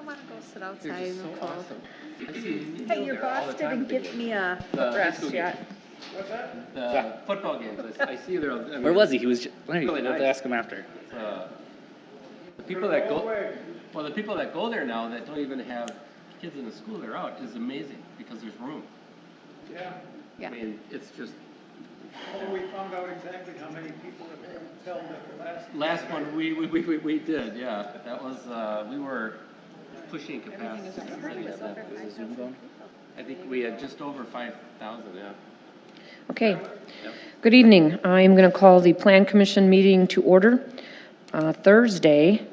want to go sit outside They're in just the so cold. awesome. I see you Hey, your there all boss the time didn't at the get me a The high footrest school yet. games. What's that? The football games. I see you there. I mean, Where was he? He was just, really we'll have to nice. ask him after. The people that go, well, the people that go there now that don't even have kids in the school, they're out, is amazing because there's room. Yeah, Yeah. I mean, it's just, well, we found out exactly how many people have filmed at the last. last one we did, yeah. That was, we were pushing capacity. Is the Zoom going? I think we had just over 5,000, yeah. Okay. Yep. Good evening. I'm going to call the Plan Commission meeting to order Thursday,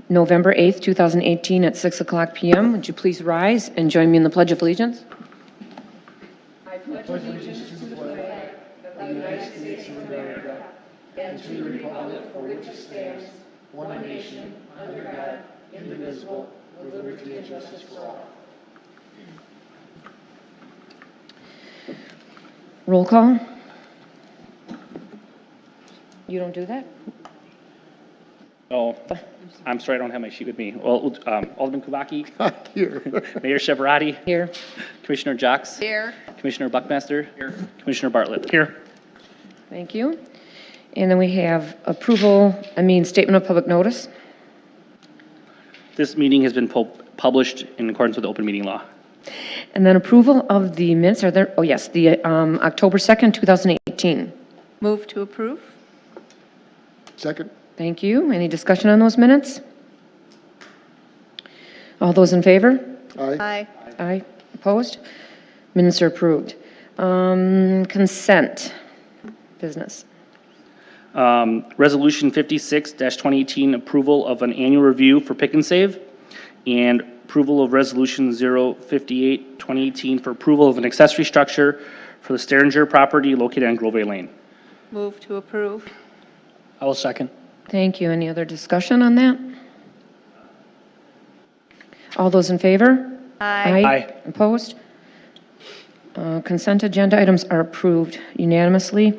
November 8th, 2018 at 6 o'clock p.m. Would you please rise and join me in the Pledge of Allegiance? I pledge allegiance to the flag of the United States of America and to the republic for which it stands, one nation, under God, indivisible, with liberty and justice for all. Roll call. You don't do that? Oh, I'm sorry, I don't have my sheet with me. Well, Alderman Kubaki, Here. Mayor Cheverati, Here. Commissioner Jocks, Here. Commissioner Buckmaster, Commissioner Bartlett. Here. Thank you. And then we have statement of public notice. This meeting has been published in accordance with the open meeting law. And then approval of the minutes, oh yes, the October 2nd, 2018. Move to approve? Second. Thank you. Any discussion on those minutes? All those in favor? Aye. Aye. Aye. Opposed? Minutes are approved. Consent. Business. Resolution 56-2018, approval of an annual review for Pick and Save, and approval of Resolution 058-2018 for approval of an accessory structure for the Sterringer property located on Grove Lane. Move to approve? I will second. Thank you. Any other discussion on that? All those in favor? Aye. Aye. Opposed? Consent agenda items are approved unanimously.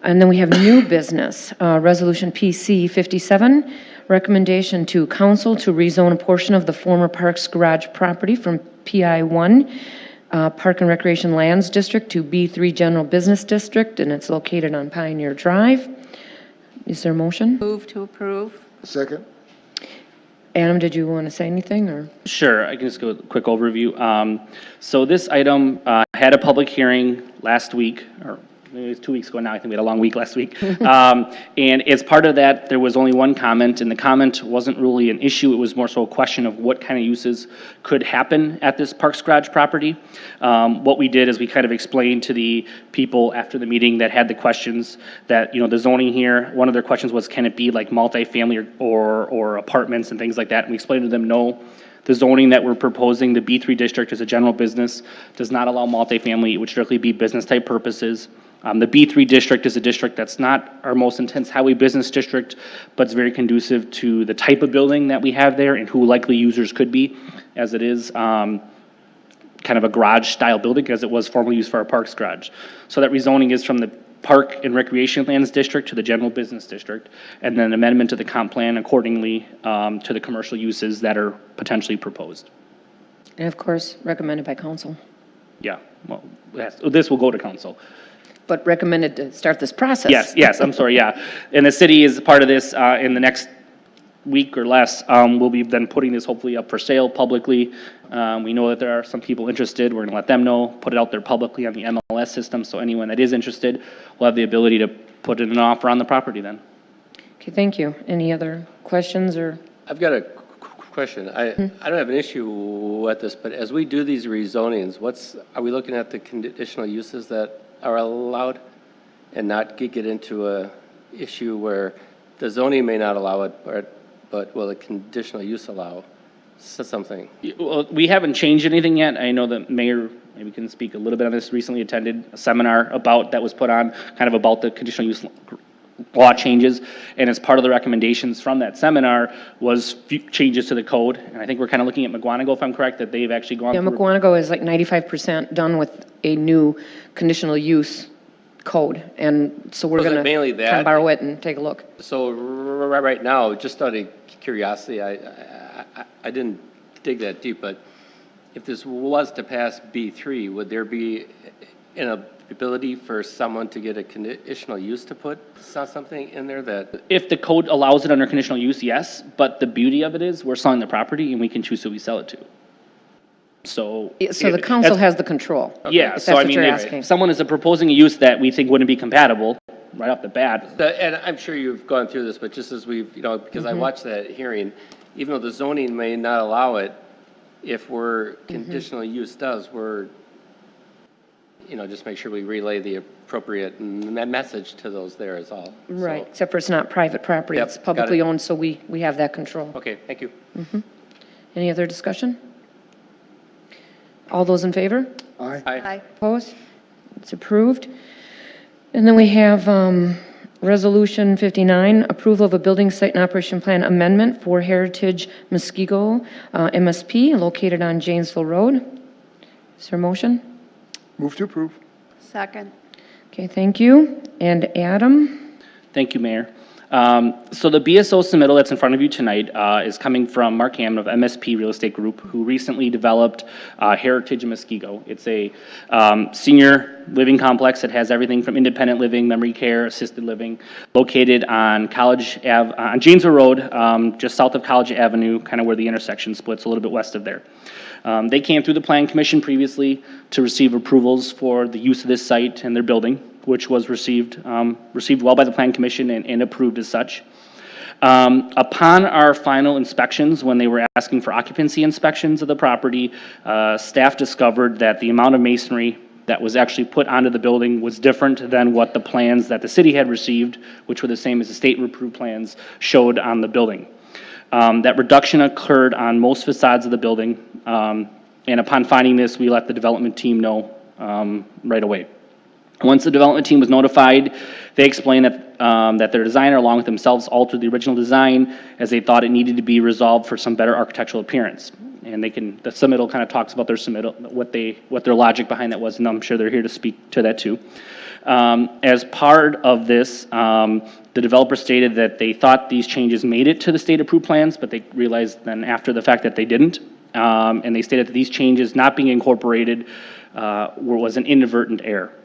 And then we have new business, Resolution PC 57, recommendation to council to rezone a portion of the former Parks Garage property from PI1, Park and Recreation Lands District, to B3 General Business District, and it's located on Pioneer Drive. Is there a motion? Move to approve? Second. Adam, did you want to say anything, or? Sure, I can just go with a quick overview. So this item had a public hearing last week, or maybe it was 2 weeks ago now. I think we had a long week last week. And as part of that, there was only one comment, and the comment wasn't really an issue. It was more so a question of what kind of uses could happen at this Parks Garage property. What we did is we kind of explained to the people after the meeting that had the questions that, the zoning here, one of their questions was, can it be like multifamily or apartments and things like that? And we explained to them, no. The zoning that we're proposing, the B3 district, is a general business, does not allow multifamily. It would strictly be business type purposes. The B3 district is a district that's not our most intense highway business district, but it's very conducive to the type of building that we have there and who likely users could be, as it is kind of a garage style building, as it was formerly used for our Parks Garage. So that rezoning is from the Park and Recreation Lands District to the General Business District, and then amendment to the comp plan accordingly to the commercial uses that are potentially proposed. And of course, recommended by council. Yeah, well, this will go to council. But recommended to start this process. Yes, I'm sorry, yeah. And the city is part of this in the next week or less. We'll be then putting this hopefully up for sale publicly. We know that there are some people interested. We're going to let them know, put it out there publicly on the MLS system, so anyone that is interested will have the ability to put in an offer on the property then. Okay, thank you. Any other questions or? I've got a question. I don't have an issue with this, but as we do these rezonings, are we looking at the conditional uses that are allowed and not get into a issue where the zoning may not allow it, but will the conditional use allow something? Well, we haven't changed anything yet. I know the mayor maybe can speak a little bit on this. Recently attended a seminar that was put on kind of about the conditional use law changes, and as part of the recommendations from that seminar was changes to the code. And I think we're kind of looking at McGuanago, if I'm correct, that they've actually gone through. McGuanago is like 95% done with a new conditional use code, and so we're going to mainly kind of that? borrow it and take a look. So right now, just out of curiosity, I didn't dig that deep, but if this was to pass B3, would there be an ability for someone to get a conditional use to put something in there that, If the code allows it under conditional use, yes, but the beauty of it is we're selling the property and we can choose who we sell it to. So. So the council has the control. Yeah, If so that's I what mean, you're if asking. someone is proposing a use that we think wouldn't be compatible right off the bat, and I'm sure you've gone through this, but just as we've, because I watched that hearing, even though the zoning may not allow it, if we're conditional use does, we're, just make sure we relay the appropriate message to those there is all. Right, So, except for it's not private property. Yep, It's got publicly it. owned, so we have that control. okay, thank you. Any other discussion? All those in favor? Aye. Aye. Opposed? It's approved. And then we have Resolution 59, approval of a building site and operation plan amendment for Heritage Muskego MSP located on Janesville Road. Is there a motion? Move to approve. Second. Okay, thank you. And Adam? thank you, Mayor. So the BSO submittal that's in front of you tonight is coming from Mark Hammond of MSP Real Estate Group, who recently developed Heritage in Muskego. It's a senior living complex that has everything from independent living, memory care, assisted living, located on on Janesville Road, just south of College Avenue, kind of where the intersection splits, a little bit west of there. They came through the Plan Commission previously to receive approvals for the use of this site and their building, which was received well by the Plan Commission and approved as such. Upon our final inspections, when they were asking for occupancy inspections of the property, staff discovered that the amount of masonry that was actually put onto the building was different than what the plans that the city had received, which were the same as the state-approved plans, showed on the building. That reduction occurred on most facades of the building, and upon finding this, we let the development team know right away. Once the development team was notified, they explained that their designer, along with themselves, altered the original design as they thought it needed to be resolved for some better architectural appearance. And the submittal kind of talks about their submittal, what their logic behind that was, and I'm sure they're here to speak to that too. As part of this, the developer stated that they thought these changes made it to the state-approved plans, but they realized then after the fact that they didn't. And they stated that these changes not being incorporated was an inadvertent error.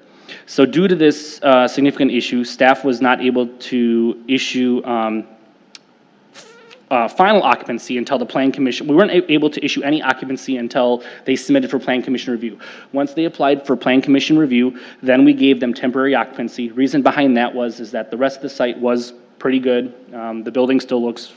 So due to this significant issue, staff was not able to issue final occupancy until the Plan Commission. We weren't able to issue any occupancy until they submitted for Plan Commission review. Once they applied for Plan Commission review, then we gave them temporary occupancy. Reason behind that is that the rest of the site was pretty good. The building still looks,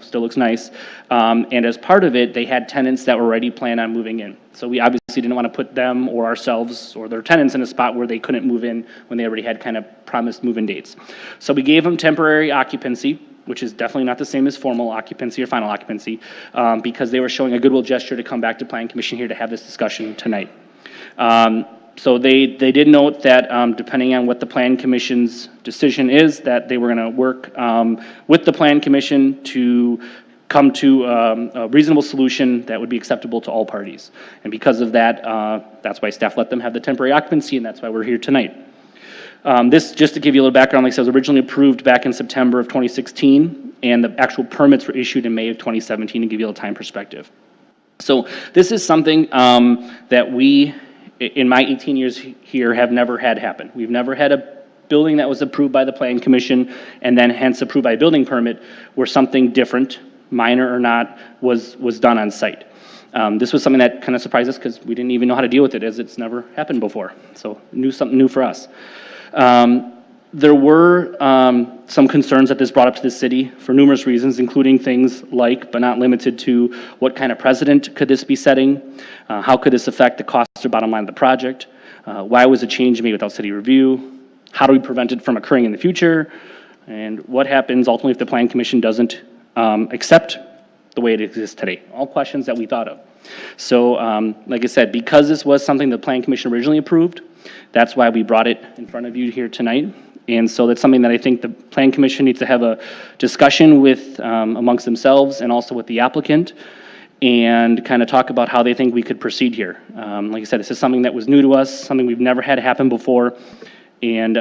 still looks nice. And as part of it, they had tenants that were already planning on moving in. So we obviously didn't want to put them or ourselves or their tenants in a spot where they couldn't move in when they already had kind of promised move-in dates. So we gave them temporary occupancy, which is definitely not the same as formal occupancy or final occupancy, because they were showing a goodwill gesture to come back to Plan Commission here to have this discussion tonight. So they did note that depending on what the Plan Commission's decision is, that they were going to work with the Plan Commission to come to a reasonable solution that would be acceptable to all parties. And because of that, that's why staff let them have the temporary occupancy, and that's why we're here tonight. This, just to give you a little background, like I said, was originally approved back in September of 2016, and the actual permits were issued in May of 2017 to give you a little time perspective. So this is something that we, in my 18 years here, have never had happen. We've never had a building that was approved by the Plan Commission and then hence approved by a building permit where something different, minor or not, was done on site. This was something that kind of surprised us because we didn't even know how to deal with it, as it's never happened before. So something new for us. There were some concerns that this brought up to the city for numerous reasons, including things like, but not limited to, what kind of precedent could this be setting? How could this affect the cost or bottom line of the project? Why was a change made without city review? How do we prevent it from occurring in the future? And what happens ultimately if the Plan Commission doesn't accept the way it exists today? All questions that we thought of. So, like I said, because this was something the Plan Commission originally approved, that's why we brought it in front of you here tonight. And so that's something that I think the Plan Commission needs to have a discussion with amongst themselves and also with the applicant, and kind of talk about how they think we could proceed here. Like I said, this is something that was new to us, something we've never had happen before, and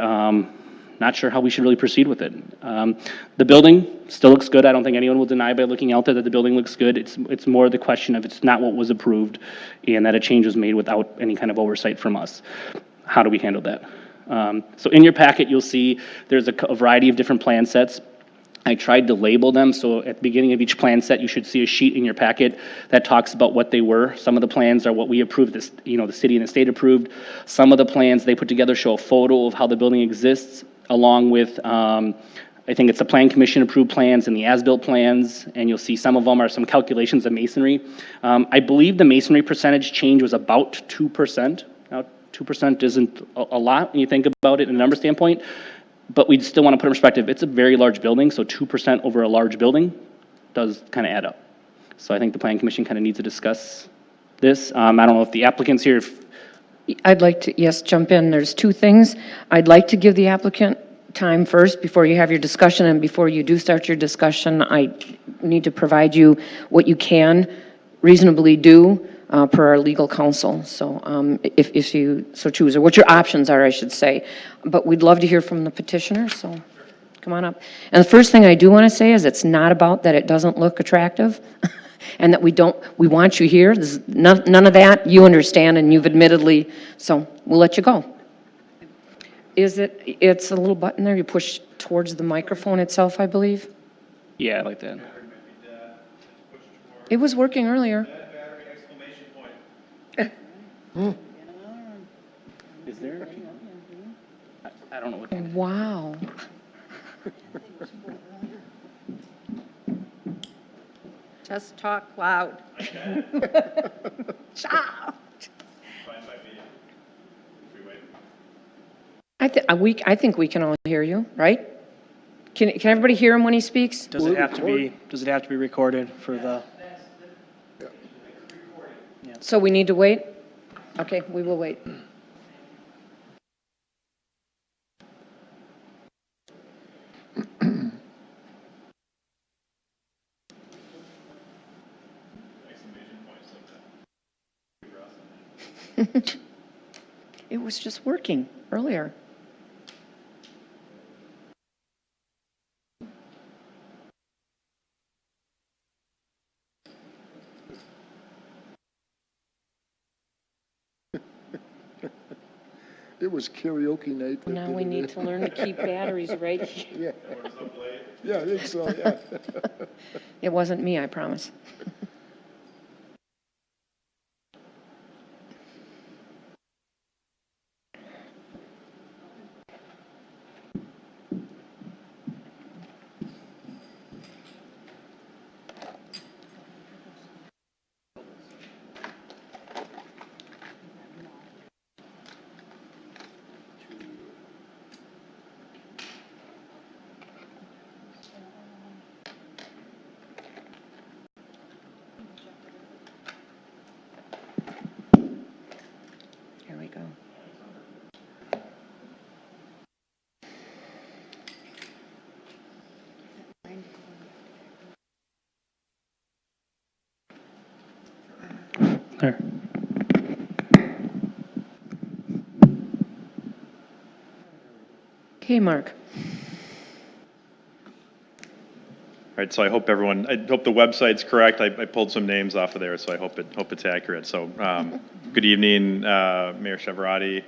not sure how we should really proceed with it. The building still looks good. I don't think anyone will deny by looking out there that the building looks good. It's more the question of it's not what was approved and that a change was made without any kind of oversight from us. How do we handle that? So in your packet, you'll see there's a variety of different plan sets. I tried to label them, so at the beginning of each plan set, you should see a sheet in your packet that talks about what they were. Some of the plans are what we approved, the city and the state approved. Some of the plans they put together show a photo of how the building exists, along with, I think it's the Plan Commission approved plans and the as-built plans, and you'll see some of them are some calculations of masonry. I believe the masonry percentage change was about 2%. Now, 2% isn't a lot when you think about it in a number standpoint, but we still want to put in perspective, it's a very large building, so 2% over a large building does kind of add up. So I think the Plan Commission kind of needs to discuss this. I don't know if the applicant's here. I'd like to, yes, jump in. There's two things. I'd like to give the applicant time first before you have your discussion, and before you do start your discussion, I need to provide you what you can reasonably do per our legal counsel. So if you so choose, or what your options are, I should say. But we'd love to hear from the petitioner, so come on up. And the first thing I do want to say is it's not about that it doesn't look attractive and that we want you here. This is none of that. You understand, and you've admittedly, so we'll let you go. It's a little button there, you push towards the microphone itself, I believe. Yeah, I like that. It was working earlier. Is there? I don't know what. Wow. Just talk loud. Shout. I think we can all hear you, right? Can everybody hear him when he speaks? Does it have to be recorded for the? So we need to wait? Okay, we will wait. It was just working earlier. It was karaoke night. that Now did we it. need to learn to keep batteries right here. Yeah, I think so, yeah. It wasn't me, I promise. Here we go. There. Okay, Mark. All right, so I hope the website's correct. I pulled some names off of there, so I hope it's accurate. So, good evening, Mayor Cheverati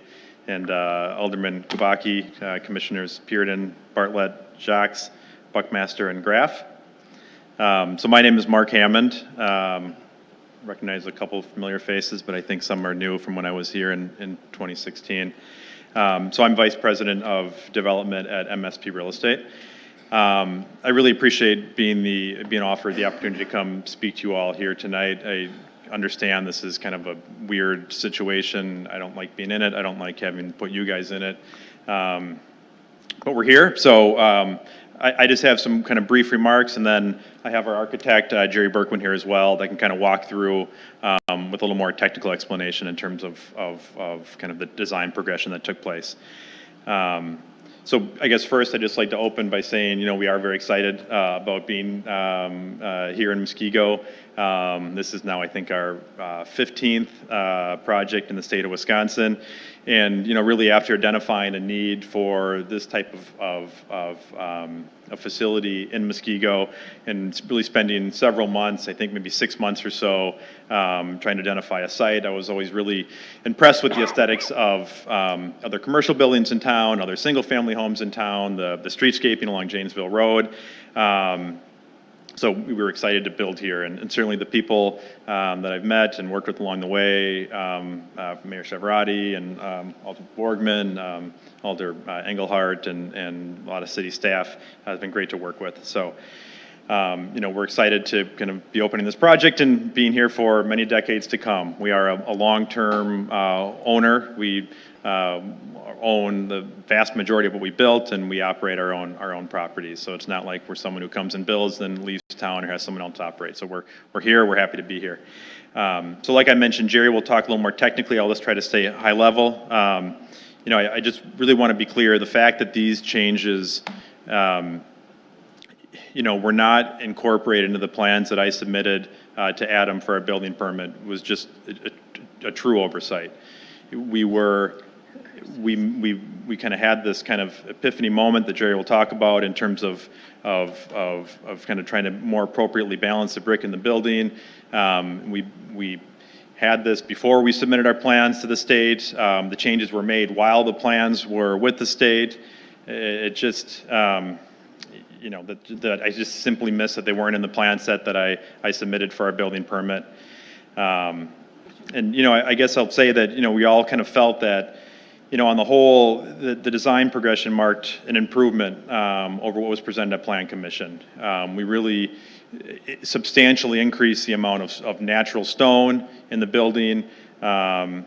and Alderman Kubaki, Commissioners Pearden, Bartlett, Jacques, Buckmaster, and Graff. So my name is Mark Hammond. Recognize a couple of familiar faces, but I think some are new from when I was here in 2016. So I'm Vice President of Development at MSP Real Estate. I really appreciate being offered the opportunity to come speak to you all here tonight. I understand this is kind of a weird situation. I don't like being in it. I don't like having put you guys in it. But we're here, so I just have some kind of brief remarks, and then I have our architect, Jerry Berkman, here as well, that can kind of walk through with a little more technical explanation in terms of kind of the design progression that took place. So I guess first I'd just like to open by saying, we are very excited about being here in Muskego. This is now, I think, our 15th project in the state of Wisconsin. And, really after identifying a need for this type of a facility in Muskego and really spending several months, I think maybe 6 months or so, trying to identify a site. I was always really impressed with the aesthetics of other commercial buildings in town, other single-family homes in town, the streetscaping along Janesville Road. So we were excited to build here, and certainly the people that I've met and worked with along the way, Mayor Chevrati and Alder Borgman, Alder Engelhardt, and a lot of city staff has been great to work with. So, we're excited to kind of be opening this project and being here for many decades to come. We are a long-term owner. We own the vast majority of what we built, and we operate our own properties. So it's not like we're someone who comes and builds, then leaves town or has someone else operate. So we're here. We're happy to be here. So like I mentioned, Jerry will talk a little more technically. I'll just try to stay high level. I just really want to be clear. The fact that these changes, were not incorporated into the plans that I submitted to Adam for a building permit was just a true oversight. We kind of had this kind of epiphany moment that Jerry will talk about in terms of kind of trying to more appropriately balance the brick in the building. We had this before we submitted our plans to the state. The changes were made while the plans were with the state. It just, that I just simply missed that they weren't in the plan set that I submitted for our building permit. I guess I'll say that, we all kind of felt that, on the whole, the design progression marked an improvement over what was presented at Plan Commission. We really substantially increased the amount of natural stone in the building, and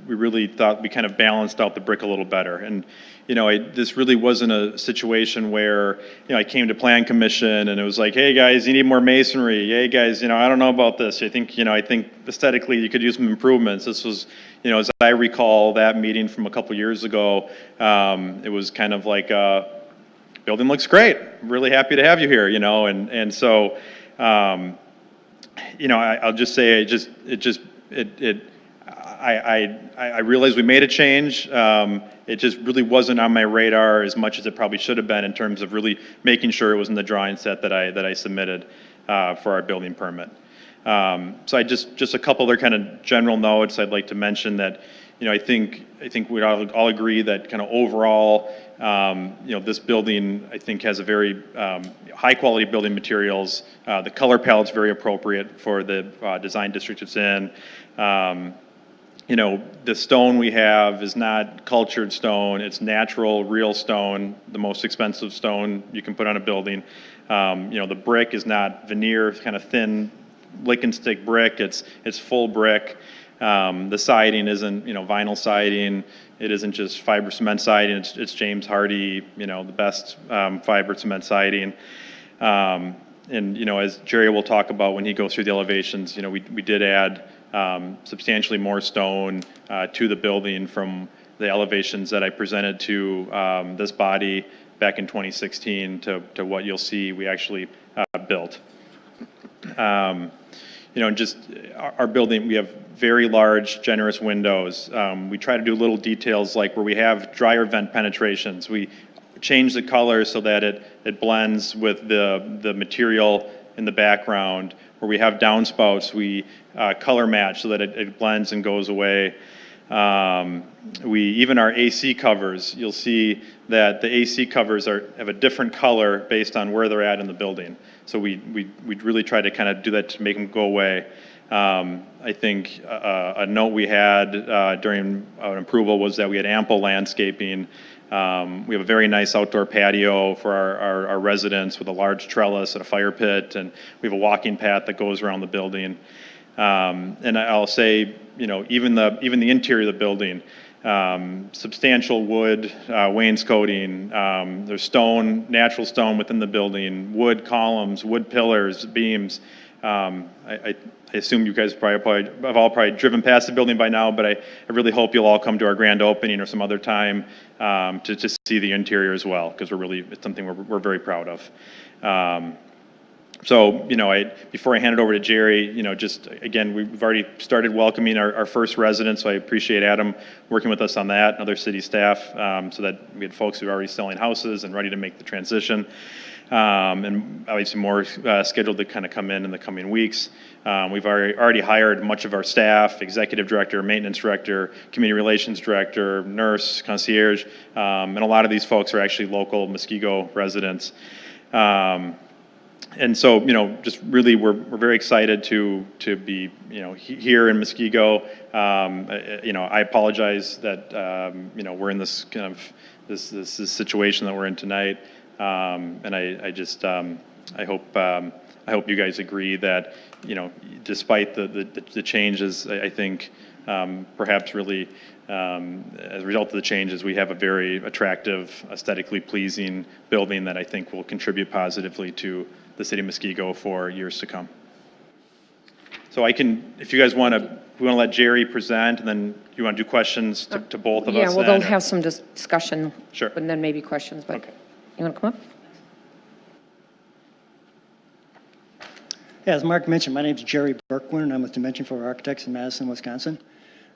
we really thought we kind of balanced out the brick a little better. And this really wasn't a situation where I came to Plan Commission and it was like, hey guys, you need more masonry. Hey guys, I don't know about this. I think aesthetically you could use some improvements. This was, as I recall that meeting from a couple years ago, it was kind of like, building looks great. Really happy to have you here. And so, I'll just say I realized we made a change. It just really wasn't on my radar as much as it probably should have been in terms of really making sure it was in the drawing set that I submitted for our building permit. So just a couple other kind of general notes I'd like to mention that, I think we all agree that kind of overall, this building, I think, has a very high quality building materials. The color palette's very appropriate for the design district it's in. The stone we have is not cultured stone. It's natural, real stone, the most expensive stone you can put on a building. The brick is not veneer, kind of thin lick and stick brick. It's full brick. The siding isn't, vinyl siding. It isn't just fiber cement siding. It's James Hardy, the best fiber cement siding. And, as Jerry will talk about when he goes through the elevations, we did add substantially more stone to the building from the elevations that I presented to this body back in 2016 to what you'll see we actually built. Just our building, we have very large, generous windows. We try to do little details like where we have dryer vent penetrations. We change the color so that it blends with the material in the background. Where we have downspouts, we color match so that it blends and goes away. Even our AC covers, you'll see that the AC covers have a different color based on where they're at in the building. So we really try to kind of do that to make them go away. I think a note we had during an approval was that we had ample landscaping. We have a very nice outdoor patio for our residents with a large trellis and a fire pit, and we have a walking path that goes around the building. And I'll say, even the interior of the building, substantial wood wainscoting. There's stone, natural stone within the building, wood columns, wood pillars, beams. I assume you guys have all driven past the building by now, but I really hope you'll all come to our grand opening or some other time to see the interior as well, because it's something we're very proud of. So, before I hand it over to Jerry, just again, we've already started welcoming our first residents, so I appreciate Adam working with us on that and other city staff, so that we had folks who are already selling houses and ready to make the transition. And obviously more scheduled to kind of come in the coming weeks. We've already hired much of our staff, executive director, maintenance director, community relations director, nurse, concierge, and a lot of these folks are actually local Muskego residents. And so, just really, we're very excited to be, here in Muskego. I apologize that, we're in this kind of this situation that we're in tonight. And I just, I hope you guys agree that, despite the changes, I think, perhaps really, as a result of the changes, we have a very attractive, aesthetically pleasing building that I think will contribute positively to the city of Muskego for years to come. So if you guys want to, we want to let Jerry present, and then you want to do questions to both of us? Yeah, well, then, they'll have some discussion. Sure. And then maybe questions, but Okay. you want to come up? Yeah, as Mark mentioned, my name's Jerry Berkwin, and I'm with Dimension 4 Architects in Madison, Wisconsin.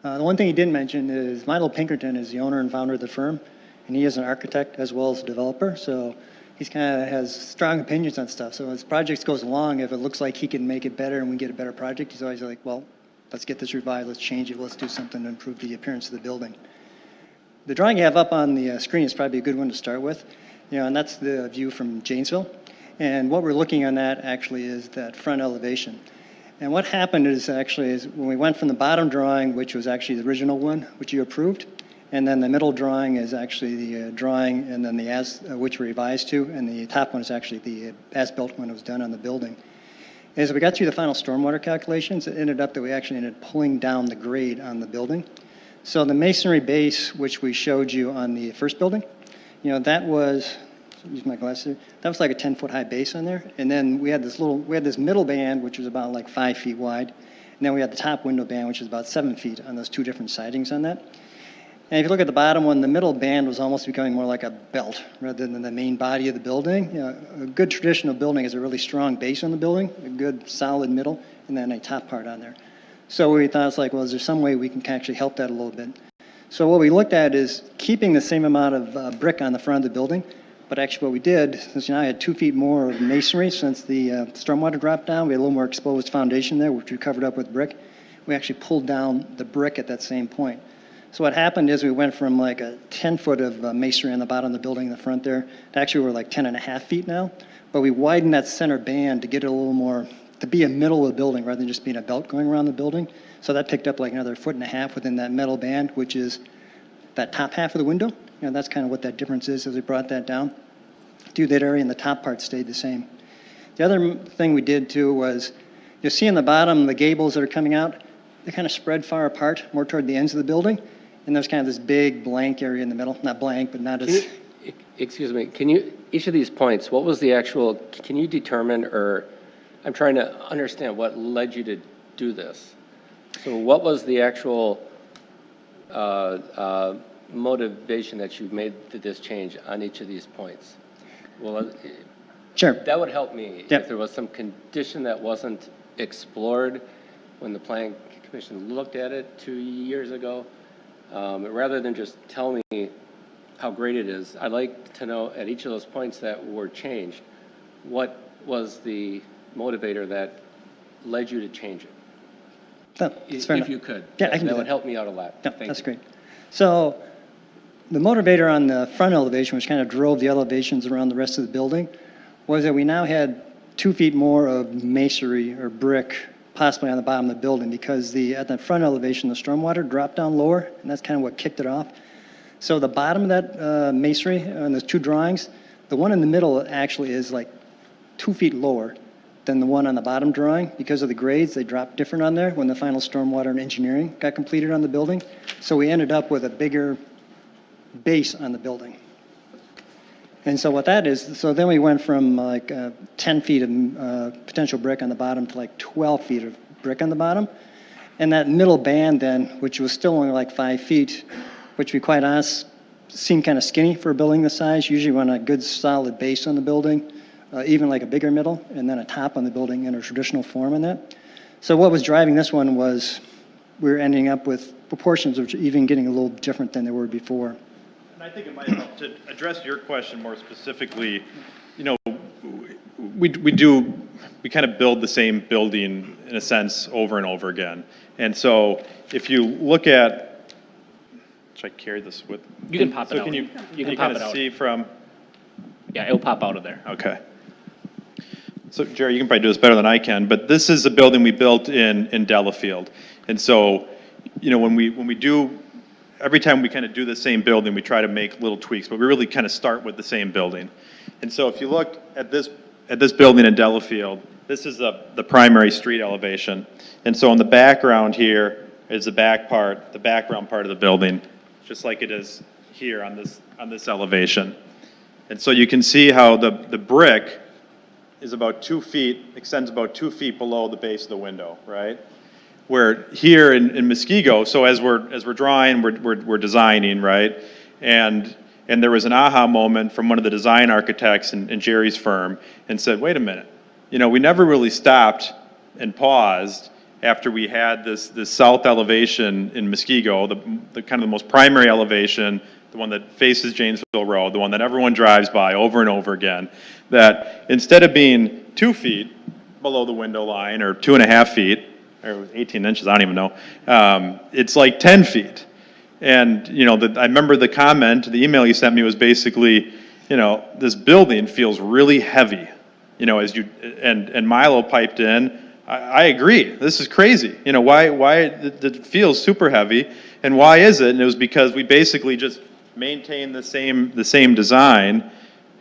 The one thing he didn't mention is Milo Pinkerton is the owner and founder of the firm, and he is an architect as well as a developer, so he's kind of has strong opinions on stuff. So as projects goes along, if it looks like he can make it better and we get a better project, he's always like, well, let's get this revised, let's change it, let's do something to improve the appearance of the building. The drawing you have up on the screen is probably a good one to start with, and that's the view from Janesville. And what we're looking on that actually is that front elevation. And what happened is when we went from the bottom drawing, which was actually the original one, which you approved, and then the middle drawing is actually the drawing, and then which we revised to, and the top one is actually the as-built one that was done on the building. As we got through the final stormwater calculations, it ended up that we actually ended up pulling down the grade on the building. So the masonry base, which we showed you on the first building, that was, use my glasses, that was like a 10-foot high base on there. And then we had this middle band, which was about like 5 feet wide. And then we had the top window band, which is about 7 feet on those two different sidings on that. And if you look at the bottom one, the middle band was almost becoming more like a belt rather than the main body of the building. A good traditional building has a really strong base on the building, a good solid middle, and then a top part on there. So we thought, it's like, well, is there some way we can actually help that a little bit? So what we looked at is keeping the same amount of brick on the front of the building, but actually what we did, since I had 2 feet more of masonry since the stormwater dropped down, we had a little more exposed foundation there, which we covered up with brick. We actually pulled down the brick at that same point. So what happened is we went from like a 10-foot of masonry on the bottom of the building in the front there, to actually we're like 10.5 feet now, but we widened that center band to get it a little more, to be a middle of the building rather than just being a belt going around the building. So that picked up like another 1.5 feet within that metal band, which is that top half of the window. That's kind of what that difference is as we brought that down. Through that area, and the top part stayed the same. The other thing we did too was, you'll see in the bottom, the gables that are coming out, they kind of spread far apart, more toward the ends of the building. And there's kind of this big blank area in the middle. Not blank, but not as... Excuse me, each of these points, what was the actual, can you determine, or I'm trying to understand what led you to do this. So what was the actual motivation that you made this change on each of these points? Well, Sure. that would help me. Yep. If there was some condition that wasn't explored when the Planning Commission looked at it 2 years ago, rather than just tell me how great it is, I'd like to know at each of those points that were changed, what was the motivator that led you to change it? No, that's fair If enough. you could. Yeah, I can do That would that. help me out a lot. Yeah, Thank that's you. great. So the motivator on the front elevation, which kind of drove the elevations around the rest of the building, was that we now had 2 feet more of masonry or brick possibly on the bottom of the building, because at the front elevation, the stormwater dropped down lower, and that's kind of what kicked it off. So the bottom of that masonry on those two drawings, the one in the middle actually is like 2 feet lower than the one on the bottom drawing. Because of the grades, they dropped different on there when the final stormwater and engineering got completed on the building. So we ended up with a bigger base on the building. And so what that is, so then we went from like 10 feet of potential brick on the bottom to like 12 feet of brick on the bottom. And that middle band then, which was still only like 5 feet, which to be quite honest, seemed kind of skinny for a building this size. Usually want a good solid base on the building, even like a bigger middle, and then a top on the building in a traditional form in that. So what was driving this one was we were ending up with proportions which are even getting a little different than they were before. And I think it might help to address your question more specifically. You know, we kind of build the same building in a sense over and over again. And so if you look at, should I carry this with? You can pop it So out. can you can pop kind it of out. see from? Yeah, it'll pop out of there. Okay. So Jerry, you can probably do this better than I can, but this is a building we built in Delafield. And so, you know, when we do, every time we kind of do the same building, we try to make little tweaks, but we really kind of start with the same building. And so if you look at this building in Delafield, this is the primary street elevation. And so in the background here is the background part of the building, just like it is here on this elevation. And so you can see how the brick is about 2 feet, extends about 2 feet below the base of the window, right? Where here in Muskego, so as we're drawing, we're designing, right? And there was an aha moment from one of the design architects in Jerry's firm and said, wait a minute, you know, we never really stopped and paused after we had this south elevation in Muskego, the kind of the most primary elevation, the one that faces Janesville Road, the one that everyone drives by over and over again, that instead of being 2 feet below the window line or 2.5 feet, or 18 inches, I don't even know, it's like 10 feet. And, you know, I remember the comment, the email you sent me was basically, you know, this building feels really heavy, you know, and Milo piped in, I agree, this is crazy. You know, why it feels super heavy, and why is it? And it was because we basically just maintained the same design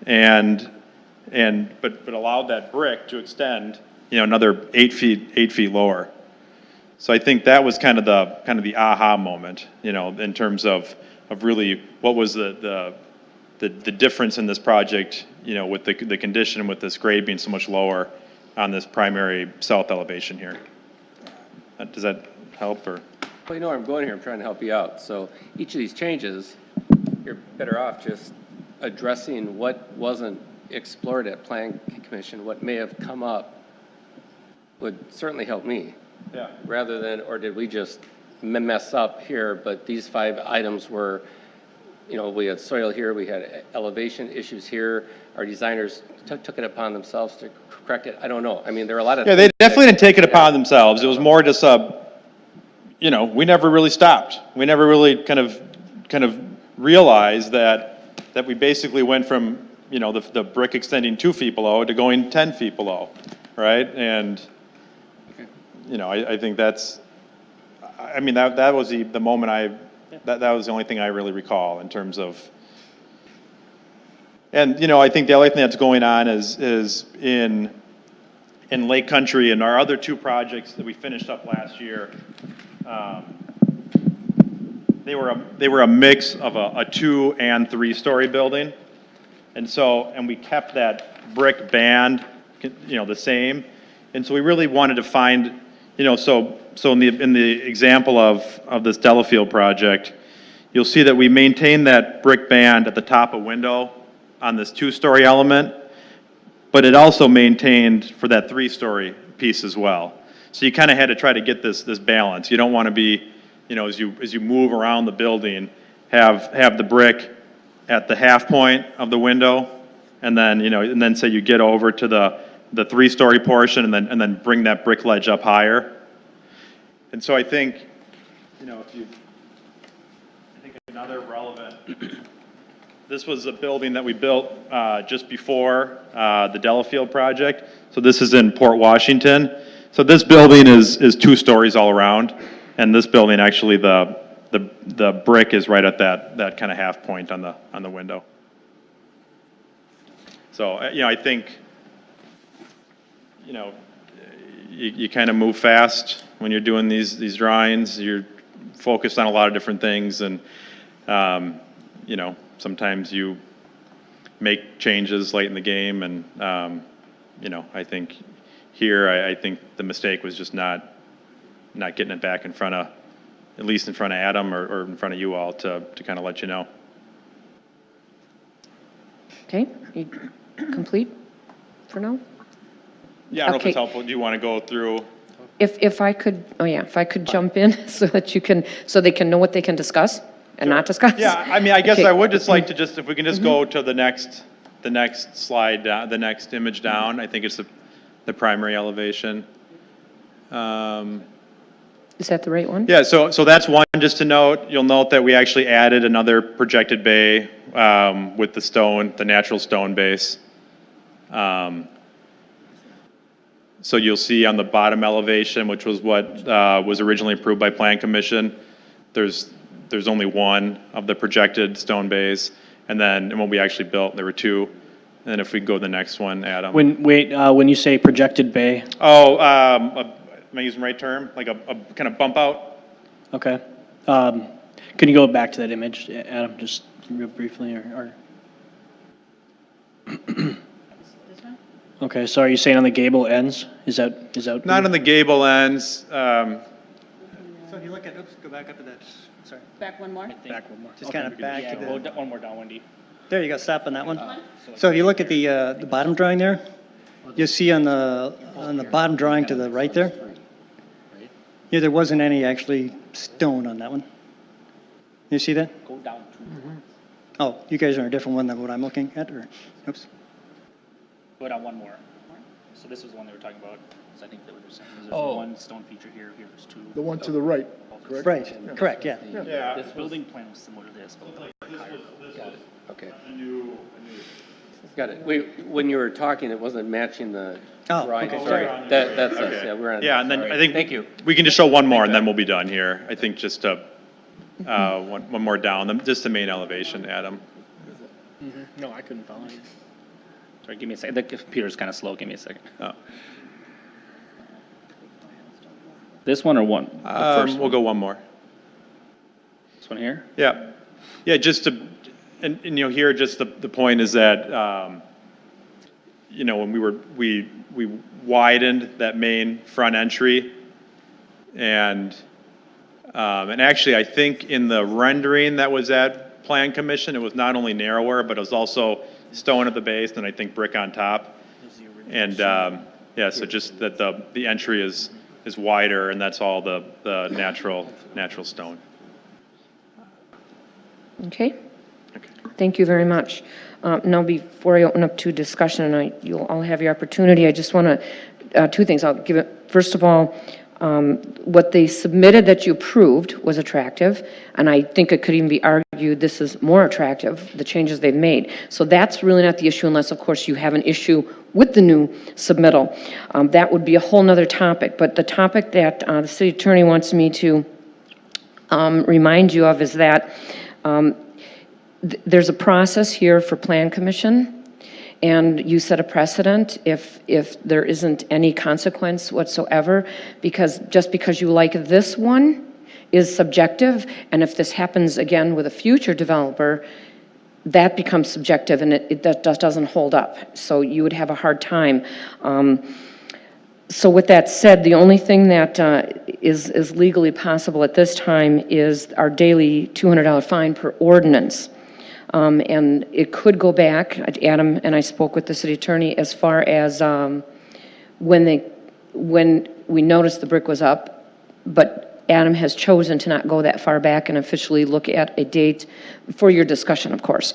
but allowed that brick to extend, you know, another 8 feet lower. So I think that was kind of the aha moment, you know, in terms of really what was the difference in this project, you know, with the condition with this grade being so much lower on this primary south elevation here. Does that help or? Well, you know where I'm going here. I'm trying to help you out. So each of these changes, you're better off just addressing what wasn't explored at Plan Commission, what may have come up would certainly help me. Yeah. Rather than, or did we just mess up here, but these 5 items were, you know, we had soil here, we had elevation issues here, our designers took it upon themselves to correct it. I don't know. I mean, there are a lot of. Yeah, they definitely didn't take it upon themselves. It was more just you know, we never really stopped. We never really kind of realized that we basically went from, you know, the brick extending 2 feet below to going 10 feet below, right? And, you know, I think that's, I mean, that was the moment that was the only thing I really recall in terms of, and, you know, I think the other thing that's going on is in Lake Country and our other 2 projects that we finished up last year, they were a mix of a 2 and 3 story building. And we kept that brick band, you know, the same. And so we really wanted to find, you know, so in the example of this Delafield project, you'll see that we maintained that brick band at the top of window on this 2-story element, but it also maintained for that 3-story piece as well. So you kind of had to try to get this balance. You don't want to be, you know, as you move around the building, have the brick at the half point of the window, and then say you get over to the 3-story portion, and then bring that brick ledge up higher. And so I think, you know, I think another relevant, this was a building that we built just before the Delafield project. So this is in Port Washington. So this building is 2 stories all around, and this building actually the brick is right at that kind of half point on the window. So you know, I think, you know, you kind of move fast when you're doing these drawings. You're focused on a lot of different things, and you know, sometimes you make changes late in the game. And, I think here, I think the mistake was just not getting it back in front of, at least in front of Adam or in front of you all to kind of let you know. Okay, you complete for now? Yeah, I don't know if Okay. it's helpful. Do you want to go through? If I could, if I could jump in so that so they can know what they can discuss and not discuss? Yeah, I mean, I guess Okay. I would just like to if we can just go to the next slide, the next image down. I think it's the primary elevation. Is that the right one? Yeah, so that's one, just to note. You'll note that we actually added another projected bay with the natural stone base. So you'll see on the bottom elevation, which was what was originally approved by Plan Commission, there's only one of the projected stone bays. And then when we actually built, there were two. And then if we go to the next one, Adam. When you say projected bay, Am I using the right term? Like a kind of bump out? okay. Can you go back to that image, Adam, just real briefly, or? Okay, so are you saying on the gable ends? Is that? Not on the gable ends. So if you look at, oops, go back up to that, sorry. Back one more? Back one more. Just kind of back Yeah, to the, one more down, Wendy. there you go, stop on that one. So if you look at the bottom drawing there, you'll see on the bottom drawing to the right there, yeah, there wasn't any actually stone on that one. You see that? Go down two. Oh, you guys are on a different one than what I'm looking at, or, oops. Go down one more. So this was the one they were talking about. So I think they were just saying, there's Oh. one stone feature here, here's two. The one to the right, correct? Right, correct, yeah. Yeah. This building plan was similar to this, but Okay. Got it. When you were talking, it wasn't matching the Oh, drawing. okay, Sorry. sorry. That's us, Okay. yeah, we're on. Yeah, and then sorry. I think. Thank you. We can just show one more and then we'll be done here. I think just one more down, just the main elevation, Adam. no, I couldn't follow you. Sorry, give me a second. The computer's kind of slow. Give me a second. Oh. This one or one? The first We'll one? go one more. This one here? Yeah. Yeah, just to, and here, just the point is that, when we widened that main front entry, and actually, I think in the rendering that was at Plan Commission, it was not only narrower, but it was also stone at the base, and I think brick on top. And, so just that the entry is wider, and that's all the natural stone. Okay. Thank you very much. Now, before I open up to discussion, and you'll all have your opportunity, I just want to, two things. I'll give it, first of all, what they submitted that you approved was attractive, and I think it could even be argued this is more attractive, the changes they've made. So that's really not the issue unless, of course, you have an issue with the new submittal. That would be a whole nother topic, but the topic that the city attorney wants me to remind you of is that there's a process here for Plan Commission, and you set a precedent if there isn't any consequence whatsoever, because just because you like this one is subjective, and if this happens again with a future developer, that becomes subjective, and that doesn't hold up. So you would have a hard time. So with that said, the only thing that is legally possible at this time is our daily $200 fine per ordinance. And it could go back, Adam and I spoke with the city attorney, as far as when we noticed the brick was up, but Adam has chosen to not go that far back and officially look at a date, for your discussion, of course,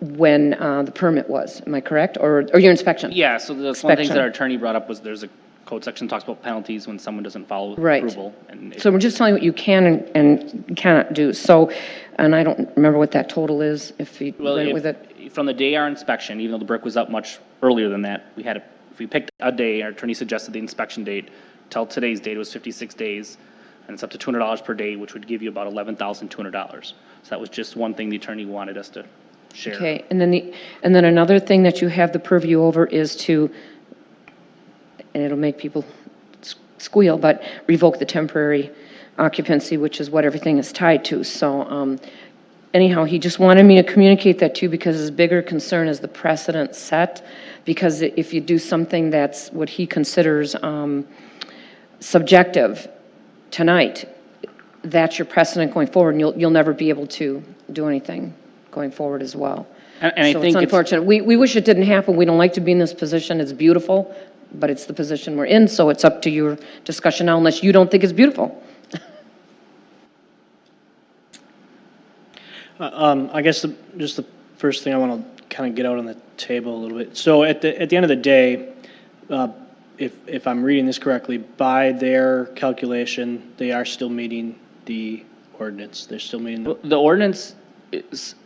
when the permit was. Am I correct? Or your inspection? Yeah, so the one of the things that our attorney brought up was there's a code section that talks about penalties when someone doesn't follow Right. approval. And So we're just telling you what you can and cannot do. So, and I don't remember what that total is, if you Well, went with it. from the day our inspection, even though the brick was up much earlier than that, if we picked a day, our attorney suggested the inspection date, till today's date, it was 56 days, and it's up to $200 per day, which would give you about $11,200. So that was just one thing the attorney wanted us to share. Okay, and then another thing that you have the purview over is to, and it'll make people squeal, but revoke the temporary occupancy, which is what everything is tied to. So anyhow, he just wanted me to communicate that to you because his bigger concern is the precedent set. Because if you do something that's what he considers subjective tonight, that's your precedent going forward, and you'll never be able to do anything going forward as well. And I So think it's unfortunate. We wish it didn't happen. We don't like to be in this position. It's beautiful, but it's the position we're in, so it's up to your discussion now, unless you don't think it's beautiful. I guess just the first thing I want to kind of get out on the table a little bit. So at the end of the day, if I'm reading this correctly, by their calculation, they are still meeting the ordinance. They're still meeting the The ordinance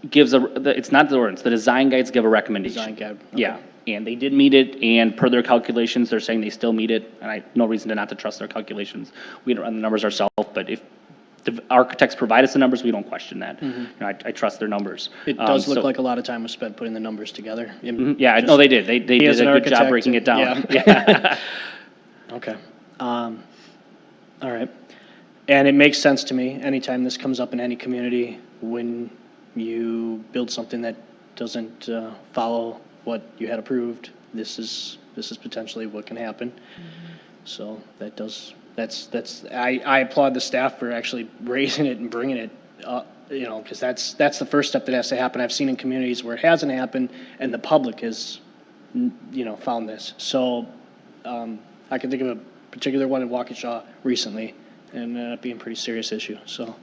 gives it's not the ordinance, the design guides give a recommendation. design guide. Okay. Yeah, and they did meet it, and per their calculations, they're saying they still meet it, and I, no reason to not to trust their calculations. We don't run the numbers ourselves, but if the architects provide us the numbers, we don't question that. You know, I trust their numbers. It does look so- like a lot know, was spent putting the numbers together. Yeah, no, they did. They did as a an good job architect, breaking it down. yeah. Yeah. Okay. All right. And it makes sense to me, anytime this comes up in any community, when you build something that doesn't follow what you had approved, this is potentially what can happen. So I applaud the staff for actually raising it and bringing it up, you know, because that's the first step that has to happen. I've seen in communities where it hasn't happened and the public has, you know, found this. So I can think of a particular one in Waukesha recently, and that being a pretty serious issue. So,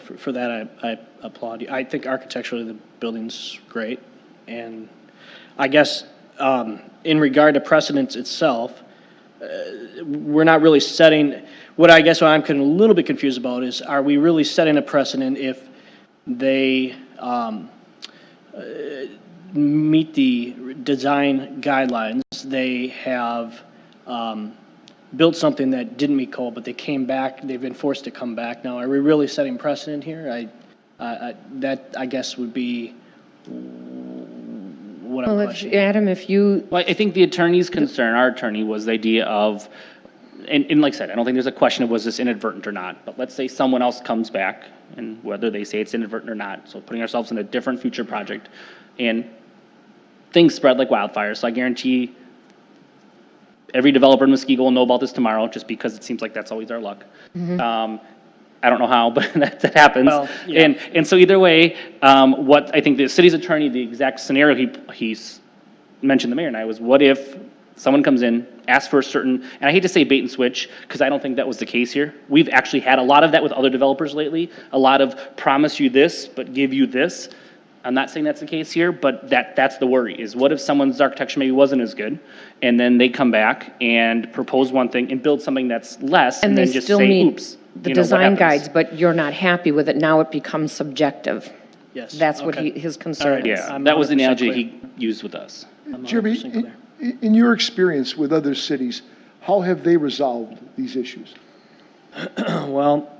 for that, I applaud you. I think architecturally the building's great, and I guess in regard to precedence itself, we're not really setting. What I'm a little bit confused about is, are we really setting a precedent if they meet the design guidelines? They have built something that didn't meet code, but they came back, they've been forced to come back. Now, are we really setting precedent here? That, I guess, would be what I'm Well, questioning. Adam, if you, Well, I think the attorney's concern, our attorney, was the idea of, and like I said, I don't think there's a question of was this inadvertent or not, but let's say someone else comes back, and whether they say it's inadvertent or not, so putting ourselves in a different future project, and things spread like wildfire, so I guarantee every developer in Muskego will know about this tomorrow, just because it seems like that's always our luck. I don't know how, but that happens. Well, yeah. And so either way, what I think the city's attorney, the exact scenario he's mentioned the mayor and I was, what if someone comes in, asks for a certain, and I hate to say bait and switch, because I don't think that was the case here. We've actually had a lot of that with other developers lately, a lot of promise you this, but give you this. I'm not saying that's the case here, but that's the worry, is what if someone's architecture maybe wasn't as good, and then they come back and propose one thing and build something that's less, and and they then just still say, meet oops. the you know, what design happens? guides, but you're not happy with it, now it becomes subjective. Yes. That's what Okay. his All concern right. is. Yeah, I'm that was the 100% analogy clear. he used with us. I'm 100% Jimmy, clear. in your experience with other cities, how have they resolved these issues? Well,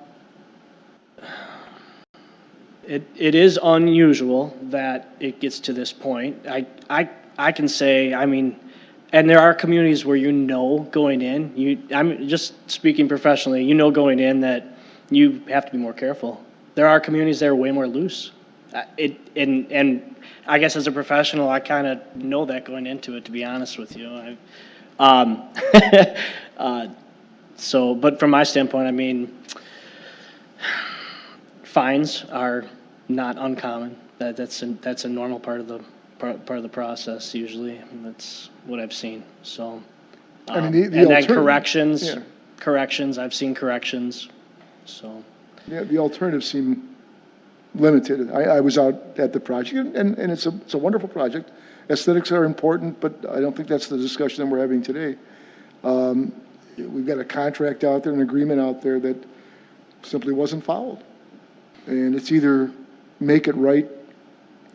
it is unusual that it gets to this point. I can say, I mean, and there are communities where you know going in, I'm just speaking professionally, you know going in that you have to be more careful. There are communities that are way more loose. And I guess as a professional, I kind of know that going into it, to be honest with you. So, but from my standpoint, I mean, fines are not uncommon. That's a normal part of the process usually. And that's what I've seen. So, I mean, the and then alternative- yeah. corrections. I've seen corrections. So, Yeah, the alternatives seem limited. I was out at the project, and it's a wonderful project. Aesthetics are important, but I don't think that's the discussion that we're having today. We've got a contract out there, an agreement out there that simply wasn't followed. And it's either make it right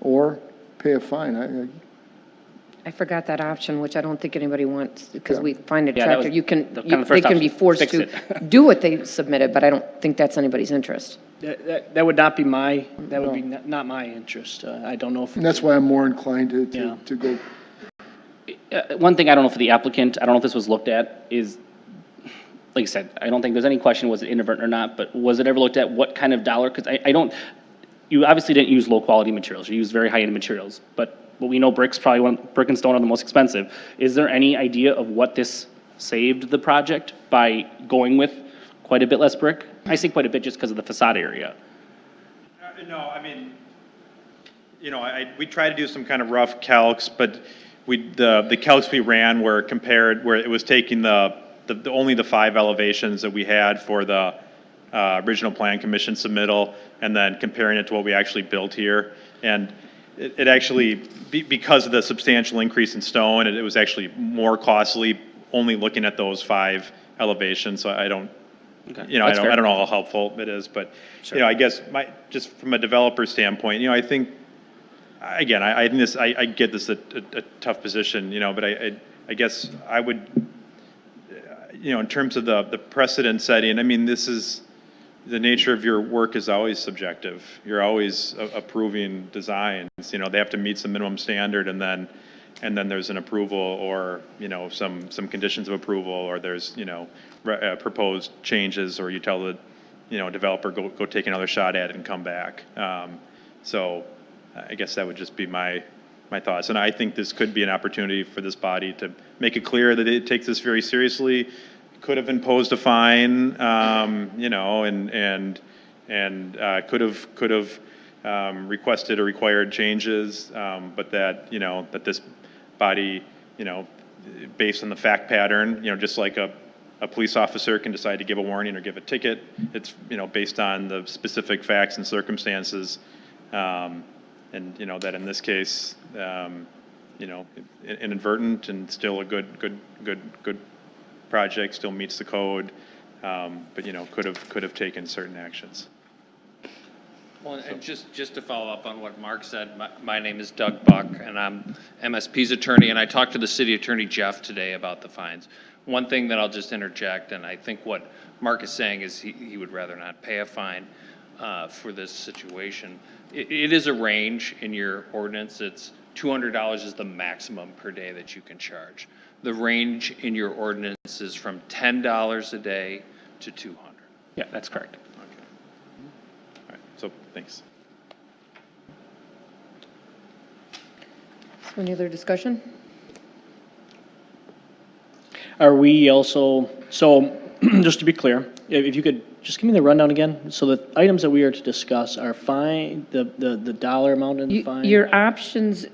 or pay a fine. I forgot that option, which I don't think anybody wants, because Yeah. we find it Yeah, that attractive. was kind of the They first can be option. forced Fix to it. do what they submitted, but I don't think that's anybody's interest. that would not be not my interest. I don't know if. And that's why I'm more inclined Yeah. to go. One thing I don't know for the applicant, I don't know if this was looked at, is like I said, I don't think there's any question was it inadvertent or not, but was it ever looked at what kind of dollar? Because I don't, you obviously didn't use low-quality materials, you used very high-end materials, but we know brick and stone are the most expensive. Is there any idea of what this saved the project by going with quite a bit less brick? I say quite a bit just because of the facade area. No, I mean, we tried to do some kind of rough calcs, but the calcs we ran were compared, where it was taking only the 5 elevations that we had for the original plan commission submittal, and then comparing it to what we actually built here. And it actually, because of the substantial increase in stone, it was actually more costly only looking at those 5 elevations. So I don't, Okay. I don't know how helpful it is, but, Sure. I guess just from a developer standpoint, I think, again, I get this a tough position, but I guess I would, in terms of the precedent setting, I mean, this is, the nature of your work is always subjective. You're always approving designs, they have to meet some minimum standard, and then there's an approval, or, some conditions of approval, or there's, proposed changes, or you tell the, developer, go take another shot at it and come back. So I guess that would just be my thoughts. And I think this could be an opportunity for this body to make it clear that it takes this very seriously, could have imposed a fine, and could have requested or required changes, but that, that this body, based on the fact pattern, just like a police officer can decide to give a warning or give a ticket, it's, based on the specific facts and circumstances, and, that in this case, inadvertent and still a good project, still meets the code, but, could have taken certain actions. Well, and just to follow up on what Mark said, my name is Doug Buck, and I'm MSP's attorney, and I talked to the city attorney, Jeff, today about the fines. One thing that I'll just interject, and I think what Mark is saying is he would rather not pay a fine for this situation. It is a range in your ordinance. It's $200 is the maximum per day that you can charge. The range in your ordinance is from $10 a day to $200. Yeah, that's correct. So, thanks. Any other discussion? Are we also, so just to be clear, if you could just give me the rundown again? So the items that we are to discuss are fine, the dollar amount in the fine? Your options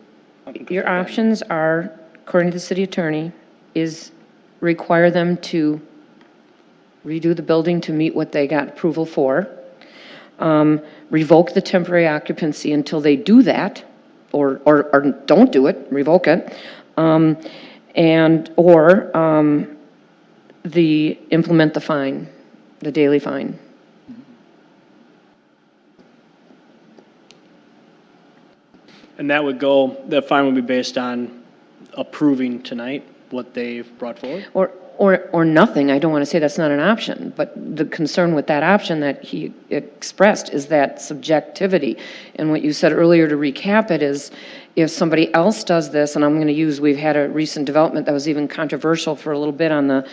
are, according to the city attorney, is require them to redo the building to meet what they got approval for, revoke the temporary occupancy until they do that, or don't do it, revoke it, or implement the fine, the daily fine. And that would go, the fine would be based on approving tonight what they've brought forward? Or nothing. I don't want to say that's not an option, but the concern with that option that he expressed is that subjectivity. And what you said earlier, to recap it, is if somebody else does this, and I'm going to use, we've had a recent development that was even controversial for a little bit on the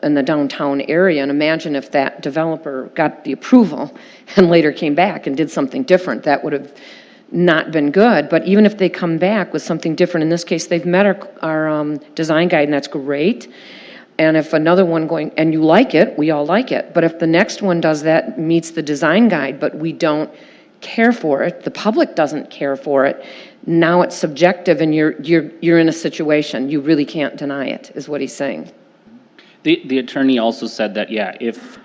in the downtown area, and imagine if that developer got the approval and later came back and did something different. That would have not been good. But even if they come back with something different, in this case, they've met our design guide, and that's great. And if another one going, and you like it, we all like it, but if the next one does that, meets the design guide, but we don't care for it, the public doesn't care for it, now it's subjective, and you're in a situation, you really can't deny it, is what he's saying. The attorney also said that, yeah, if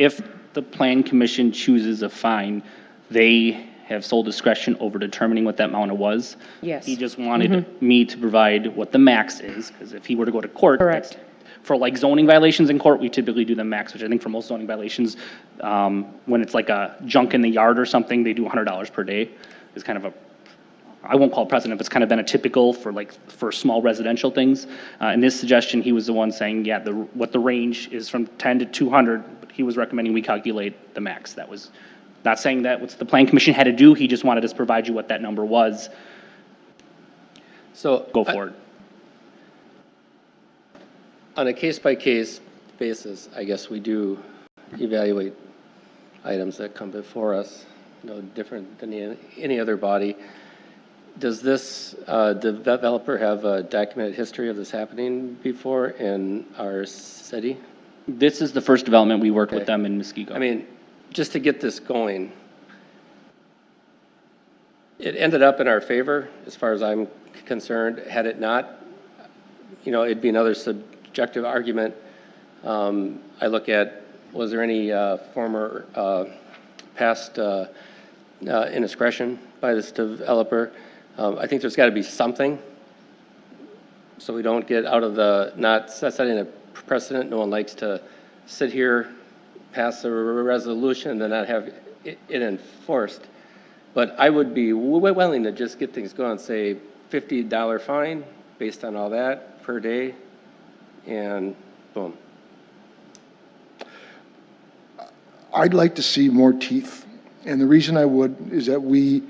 the plan commission chooses a fine, they have sole discretion over determining what that amount was. Yes. He just wanted me to provide what the max is, because if he were to go to court, Correct. for like zoning violations in court, we typically do the max, which I think for most zoning violations, when it's like a junk in the yard or something, they do $100 per day. Is kind of I won't call it precedent, but it's kind of been a typical for small residential things. In this suggestion, he was the one saying, yeah, what the range is from 10 to 200, but he was recommending we calculate the max. That was not saying that what the plan commission had to do, he just wanted us to provide you what that number was. So Go forward. on a case-by-case, basis, I guess we do evaluate items that come before us, no different than any other body. Does this developer have a documented history of this happening before in our city? This is the first development we worked with Okay. them in Muskego. I mean, just to get this going, it ended up in our favor, as far as I'm concerned. Had it not, it'd be another subjective argument. I look at, was there any former past indiscretion by this developer? I think there's got to be something, so we don't get out of the, not setting a precedent. No one likes to sit here, pass a resolution, and then not have it enforced. But I would be willing to just get things going, say $50 fine based on all that per day, and boom. I'd like to see more teeth. And the reason I would is that we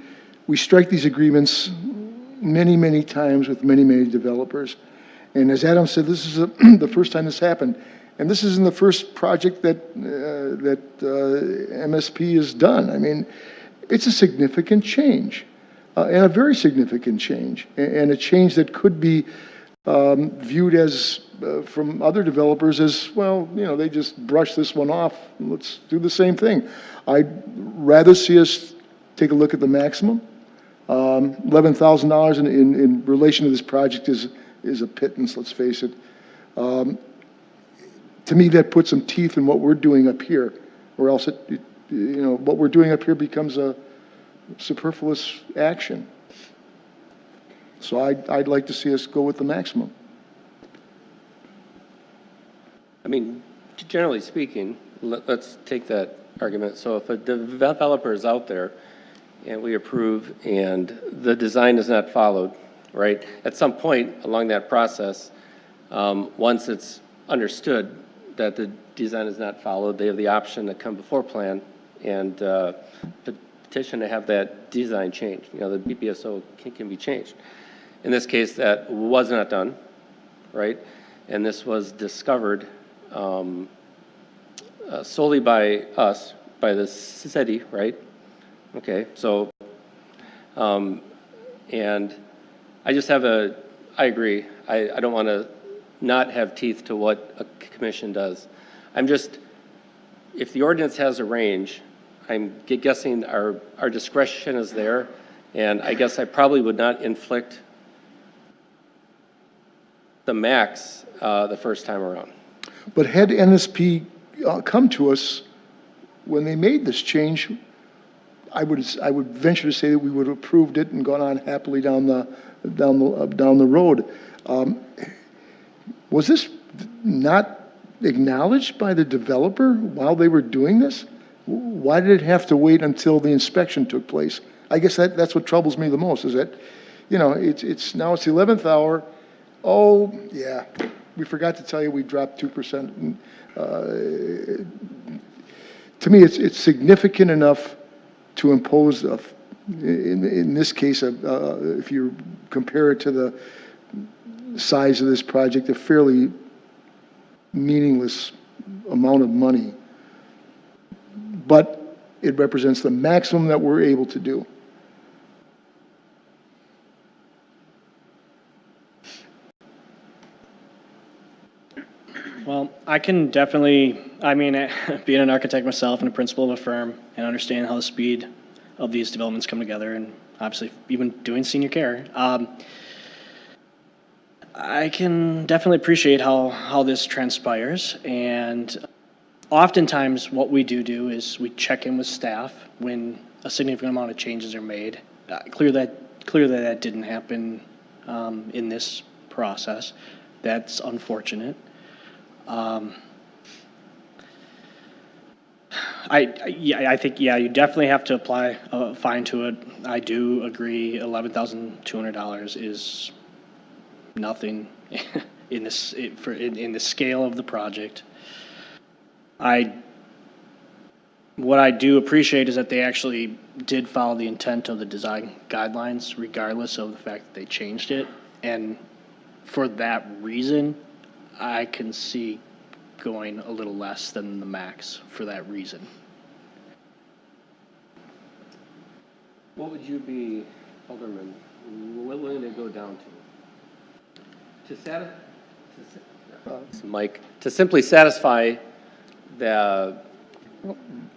strike these agreements many, many times with many, many developers. And as Adam said, this is the first time this happened. And this isn't the first project that MSP has done. I mean, it's a significant change, and a very significant change, and a change that could be viewed as, from other developers as, well, they just brush this one off. Let's do the same thing. I'd rather see us take a look at the maximum. $11,000 in relation to this project is a pittance, let's face it. To me, that puts some teeth in what we're doing up here, or else what we're doing up here becomes a superfluous action. So I'd like to see us go with the maximum. I mean, generally speaking, let's take that argument. So if a developer is out there and we approve and the design is not followed, right? At some point along that process, once it's understood that the design is not followed, they have the option to come before plan and petition to have that design changed. The BPSO can be changed. In this case, that was not done, right? And this was discovered solely by us, by the city, right? Okay, so, and I just have I agree. I don't want to not have teeth to what a commission does. If the ordinance has a range, I'm guessing our discretion is there, and I guess I probably would not inflict the max the first time around. But had NSP come to us when they made this change, I would venture to say that we would have approved it and gone on happily down the road. Was this not acknowledged by the developer while they were doing this? Why did it have to wait until the inspection took place? I guess that's what troubles me the most, is that, it's now it's the 11th hour. Oh, yeah, we forgot to tell you we dropped 2%. To me, it's significant enough to impose, in this case, if you compare it to the size of this project, a fairly meaningless amount of money. But it represents the maximum that we're able to do. Well, I can definitely, being an architect myself and a principal of a firm, and understand how the speed of these developments come together, and obviously even doing senior care, I can definitely appreciate how this transpires. And oftentimes what we do is we check in with staff when a significant amount of changes are made. Clearly that didn't happen in this process. That's unfortunate. I think, you definitely have to apply a fine to it. I do agree, $11,200 is nothing in the scale of the project. What I do appreciate is that they actually did follow the intent of the design guidelines, regardless of the fact that they changed it. And for that reason, I can see going a little less than the max for that reason. What would you be, Alderman, willing to go down to? Mike, to simply satisfy the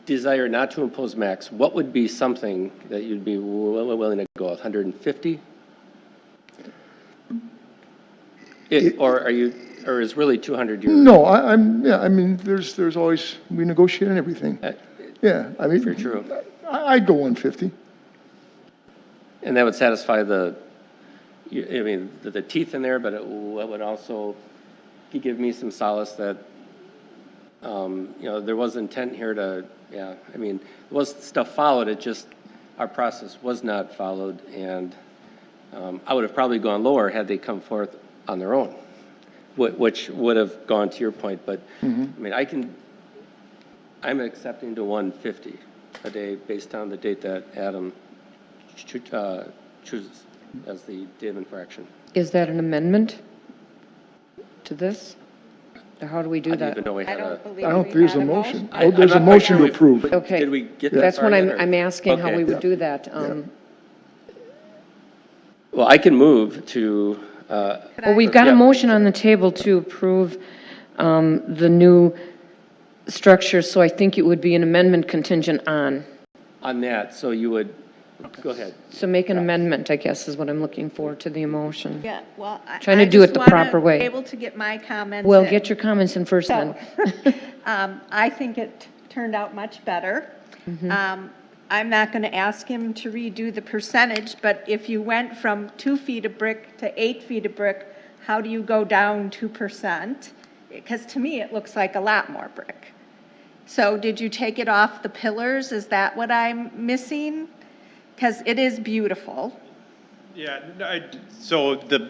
desire not to impose max, what would be something that you'd be willing to go, 150? Or is really 200 your? No, yeah, I mean, there's always, we negotiate on everything. Yeah, I mean. Very true. I'd go 150. And that would satisfy the teeth in there, but it would also give me some solace that, there was intent here to, there was stuff followed, it just, our process was not followed, and I would have probably gone lower had they come forth on their own, which would have gone to your point, but, I'm accepting to 150 a day based on the date that Adam chooses as the date of infraction. Is that an amendment to this? Or how do we do I don't that? even know we I had don't believe I don't we think there's had a motion. I- Oh, there's a I'm not motion to quite approve. sure Okay. Did we get that That's far what yet, or- I'm asking, how Okay. we would do that. Well, I can move to, Well, we've got a Yeah. motion on the table to approve the new structure, so I think it would be an amendment contingent on. on that, so you would, go ahead. So make an amendment, I guess, is what I'm looking for to the motion. Yeah, well, Trying to do it the proper I way. just want to be able to get my comments Well, in. get your comments in first then. So, I think it turned out much better. I'm not going to ask him to redo the percentage, but if you went from 2 feet of brick to 8 feet of brick, how do you go down 2%? Because to me, it looks like a lot more brick. So did you take it off the pillars? Is that what I'm missing? Because it is beautiful. Yeah, so the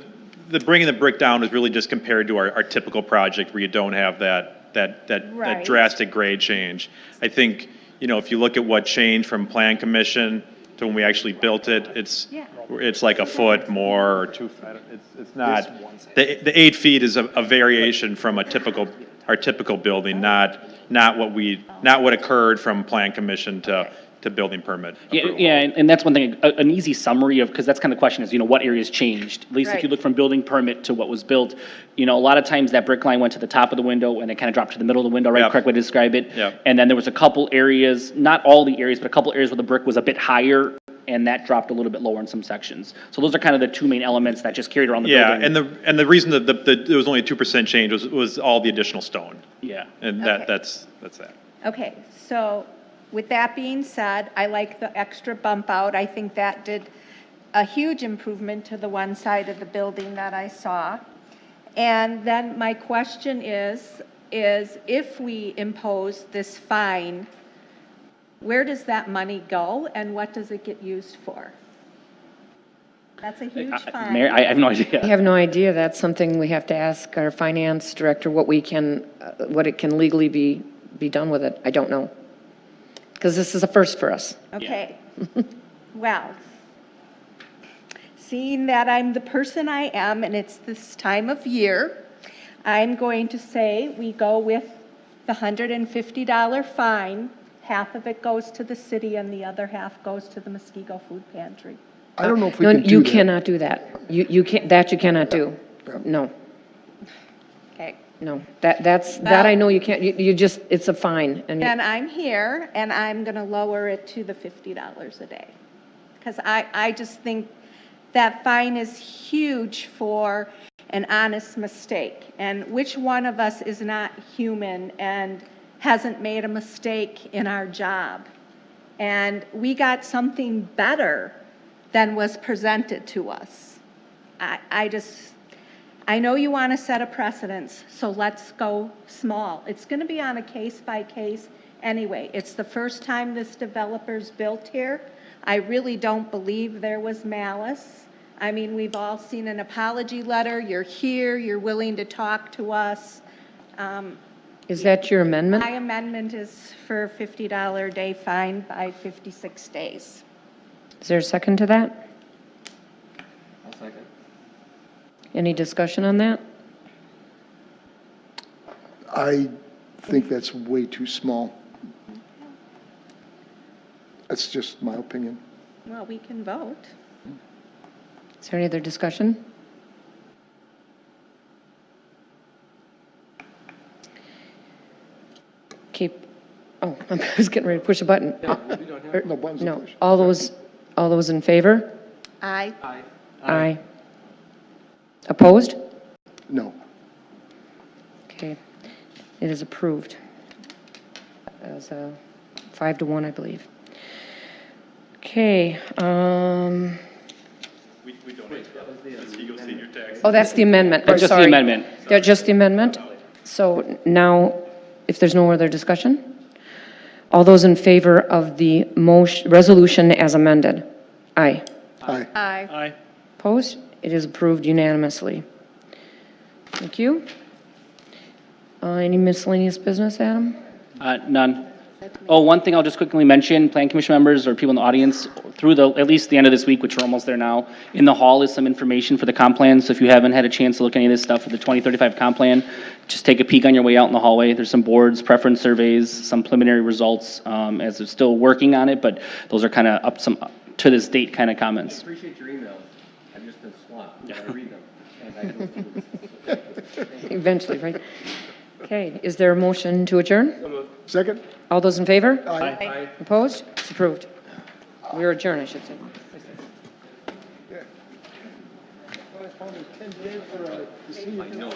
bringing the brick down is really just compared to our typical project where you don't have that Right. drastic grade change. I think, if you look at what changed from Plan Commission to when we actually built it, it's like a foot more or 2, it's not, the 8 feet is a variation from our typical building, not what occurred from Plan Commission to building permit approval. Yeah, and that's one thing, an easy summary of, because that's kind of the question is, what areas changed? At least if you Right. look from building permit to what was built, a lot of times that brick line went to the top of the window and it kind of dropped to the middle of the window, right? Yep. Correct way to describe it? Yep. And then there was a couple areas, not all the areas, but a couple areas where the brick was a bit higher and that dropped a little bit lower in some sections. So those are kind of the two main elements that just carried around the Yeah, building. and the reason that there was only a 2% change was all the additional stone. Yeah. And Okay. that's that. Okay, so with that being said, I like the extra bump out. I think that did a huge improvement to the one side of the building that I saw. And then my question is if we impose this fine, where does that money go and what does it get used for? That's a huge fine. Mayor, I have no idea. I have no idea. That's something we have to ask our finance director, what it can legally be done with it. I don't know. Because this is a first for us. Okay. Well, seeing that I'm the person I am and it's this time of year, I'm going to say we go with the $150 fine. Half of it goes to the city and the other half goes to the Muskego Food Pantry. I don't know if we No, can do you that. cannot do that. You can't, you cannot do. No, Okay. no. That I know you can't, you just, it's a fine. And And I'm here and I'm going to lower it to the $50 a day. Because I just think that fine is huge for an honest mistake. And which one of us is not human and hasn't made a mistake in our job? And we got something better than was presented to us. I know you want to set a precedence, so let's go small. It's going to be on a case by case anyway. It's the first time this developer's built here. I really don't believe there was malice. I mean, we've all seen an apology letter. You're here, you're willing to talk to us. is that your amendment? My amendment is for $50 day fine by 56 days. Is there a second to that? I'll second. Any discussion on that? I think that's way too small. That's just my opinion. Well, we can vote. Is there any other discussion? Keep, oh, I was getting ready to push a button. No buttons to No, push. all those in favor? Aye. Aye. Opposed? No. Okay, it is approved. As a 5-1, I believe. Okay, We donate to Eagle Senior Tax. oh, that's the amendment, I'm That's just the sorry. amendment. That's just the amendment? So now, if there's no other discussion, all those in favor of the motion, resolution as amended? Aye. Aye. Aye. Aye. Opposed? It is approved unanimously. Thank you. Any miscellaneous business, Adam? None. Oh, one thing I'll just quickly mention, Plan Commission members or people in the audience, through at least the end of this week, which we're almost there now, in the hall is some information for the comp plan. So if you haven't had a chance to look at any of this stuff for the 2035 comp plan, just take a peek on your way out in the hallway. There's some boards, preference surveys, some preliminary results, as they're still working on it, but those are kind of to this date kind of comments. Appreciate your emails. I've just been swamped. I read them. And I go through them. Eventually, right? Okay, is there a motion to adjourn? Second? All those in favor? Aye. Opposed? It's approved. We are adjourned, I should say. I found it 10 days for the senior.